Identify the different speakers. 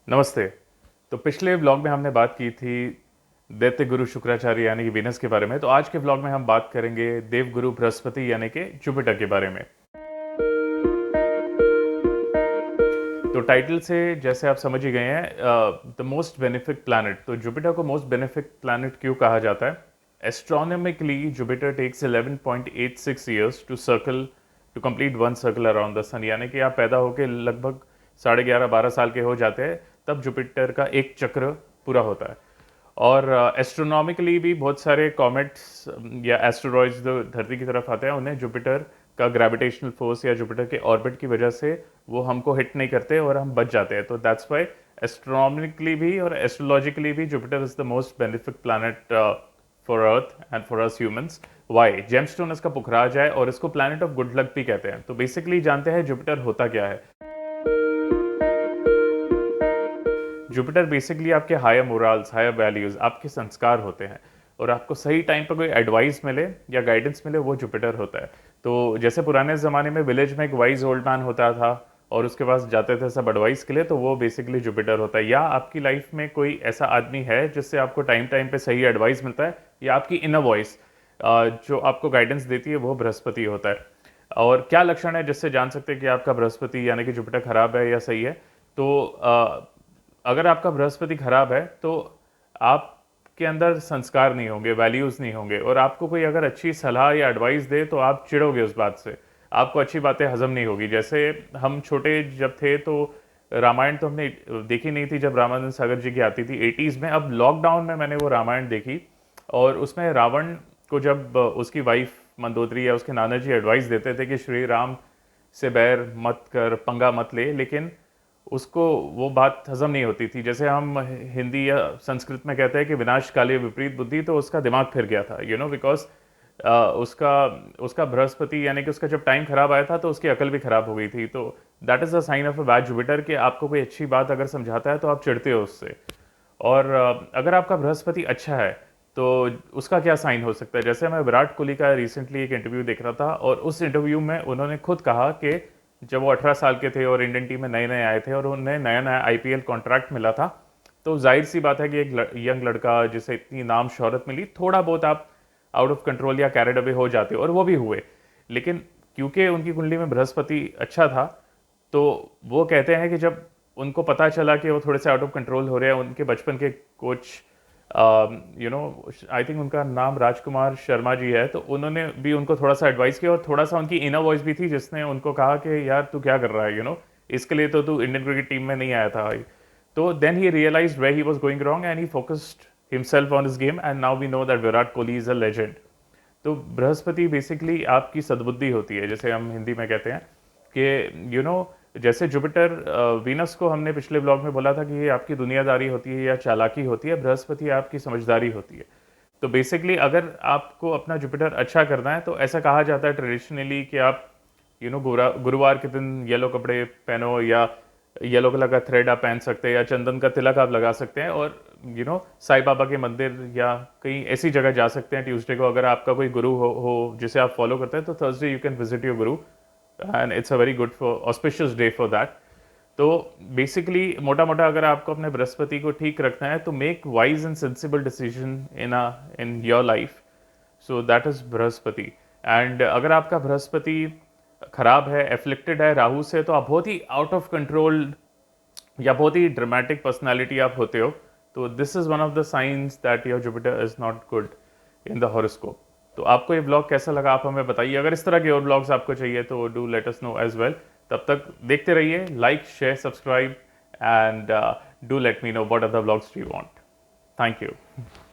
Speaker 1: नमस्ते। तो पिछले व्लॉग में हमने बात की थी दैत्य गुरु शुक्राचार्य यानी कि वीनस के बारे में। तो आज के व्लॉग में हम बात करेंगे देवगुरु बृहस्पति यानी कि जुपिटर के बारे में। तो टाइटल से जैसे आप समझ ही गए हैं, द मोस्ट बेनिफिक प्लैनेट। तो जुपिटर को मोस्ट बेनिफिक प्लैनेट क्यों कहा जाता है? Astronomically Jupiter takes 11.86 years to complete one circle around the sun, यानी कि आप पैदा होकर लगभग 11.5-12 साल के हो जाते हैं तब जुपिटर का एक चक्र पूरा होता है। और एस्ट्रोनॉमिकली भी बहुत सारे कॉमेट्स या एस्टेरॉइड्स जो धरती की तरफ आते हैं उन्हें जुपिटर का ग्रेविटेशनल फोर्स या जुपिटर के ऑर्बिट की वजह से वो हमको हिट नहीं करते और हम बच जाते हैं। तो दैट्स वाई एस्ट्रोनॉमिकली भी और एस्ट्रोलॉजिकली भी Jupiter is the most benefic planet for earth and for us humans. Why? Gemstone इसका पुखराज है और इसको प्लैनेट ऑफ गुड लक भी कहते हैं। तो बेसिकली जानते हैं जुपिटर होता क्या है। जुपिटर बेसिकली आपके हायर मोरल्स, हायर वैल्यूज, आपके संस्कार होते हैं और आपको सही टाइम पर कोई एडवाइस मिले या गाइडेंस मिले वो जुपिटर होता है। तो जैसे पुराने ज़माने में विलेज में एक वाइज ओल्ड मैन होता था और उसके पास जाते थे सब एडवाइस के लिए, तो वो बेसिकली जुपिटर होता है। या आपकी लाइफ में कोई ऐसा आदमी है जिससे आपको टाइम टाइम पे सही एडवाइस मिलता है, या आपकी इनर वॉइस जो आपको गाइडेंस देती है वो बृहस्पति होता है। और क्या लक्षण है जिससे जान सकते हैं कि आपका बृहस्पति यानी कि जुपिटर खराब है या सही है? तो अगर आपका बृहस्पति खराब है तो आपके अंदर संस्कार नहीं होंगे, वैल्यूज नहीं होंगे, और आपको कोई अगर अच्छी सलाह या एडवाइस दे तो आप चिढ़ोगे उस बात से, आपको अच्छी बातें हजम नहीं होगी। जैसे हम छोटे जब थे तो रामायण तो हमने देखी नहीं थी जब रामानंद सागर जी की आती थी 80s में। अब लॉकडाउन में मैंने वो रामायण देखी और उसमें रावण को जब उसकी वाइफ मंदोदरी या उसके नाना जी एडवाइस देते थे कि श्री राम से बैर मत कर, पंगा मत ले, लेकिन उसको वो बात हजम नहीं होती थी। जैसे हम हिंदी या संस्कृत में कहते हैं कि विनाश काले विपरीत बुद्धि, तो उसका दिमाग फिर गया था, बिकॉज उसका उसका बृहस्पति यानी कि उसका जब टाइम खराब आया था तो उसकी अकल भी खराब हो गई थी। तो that is a sign of a bad Jupiter कि आपको कोई अच्छी बात अगर समझाता है तो आप चिढ़ते हो उससे। और अगर आपका बृहस्पति अच्छा है तो उसका क्या साइन हो सकता है? जैसे मैं विराट कोहली का रिसेंटली एक इंटरव्यू देख रहा था और उस इंटरव्यू में उन्होंने खुद कहा कि जब वो 18 साल के थे और इंडियन टीम में नए नए आए थे और उन्हें नया नया आईपीएल कॉन्ट्रैक्ट मिला था, तो जाहिर सी बात है कि एक यंग लड़का जिसे इतनी नाम शोहरत मिली, थोड़ा बहुत आप आउट ऑफ कंट्रोल या कैरिड अवे हो जाते हो, और वो भी हुए। लेकिन क्योंकि उनकी कुंडली में बृहस्पति अच्छा था, तो वो कहते हैं कि जब उनको पता चला कि वो थोड़े से आउट ऑफ कंट्रोल हो रहे हैं, उनके बचपन के कोच आई थिंक उनका नाम राजकुमार शर्मा जी है, तो उन्होंने भी उनको थोड़ा सा एडवाइस किया और थोड़ा सा उनकी इनर वॉइस भी थी जिसने उनको कहा कि यार तू क्या कर रहा है, इसके लिए तो तू इंडियन क्रिकेट टीम में नहीं आया था। तो then he realized where he was going wrong and he focused himself on his game and now we know that Virat Kohli is a legend. तो बृहस्पति बेसिकली आपकी सद्बुद्धि होती है, जैसे हम हिंदी में कहते हैं कि जैसे जुपिटर, वीनस को हमने पिछले ब्लॉग में बोला था कि ये आपकी दुनियादारी होती है या चालाकी होती है, बृहस्पति आपकी समझदारी होती है। तो बेसिकली अगर आपको अपना जुपिटर अच्छा करना है तो ऐसा कहा जाता है ट्रेडिशनली कि आप गुरुवार के दिन येलो कपड़े पहनो, या येलो कलर का थ्रेड आप पहन सकते हैं, या चंदन का तिलक आप लगा सकते हैं, और साईं बाबा के मंदिर या कहीं ऐसी जगह जा सकते हैं ट्यूसडे को। अगर आपका कोई गुरु हो जिसे आप फॉलो करते हैं तो Thursday you can visit your guru and it's a very good for auspicious day for that. तो बेसिकली मोटा मोटा अगर आपको अपने बृहस्पति को ठीक रखना है तो make wise and sensible decision in your life, so that is Brihaspati. And अगर आपका बृहस्पति खराब है, एफ्लिक्टेड है राहु से, तो आप बहुत ही आउट ऑफ कंट्रोल या बहुत ही ड्रामेटिक पर्सनैलिटी आप होते हो। तो this is one of the science that your Jupiter is not good in the horoscope. तो आपको ये ब्लॉग कैसा लगा आप हमें बताइए। अगर इस तरह के और ब्लॉग्स आपको चाहिए तो do let us know as well. तब तक देखते रहिए, like share subscribe and do let me know what are the blogs you want. Thank you.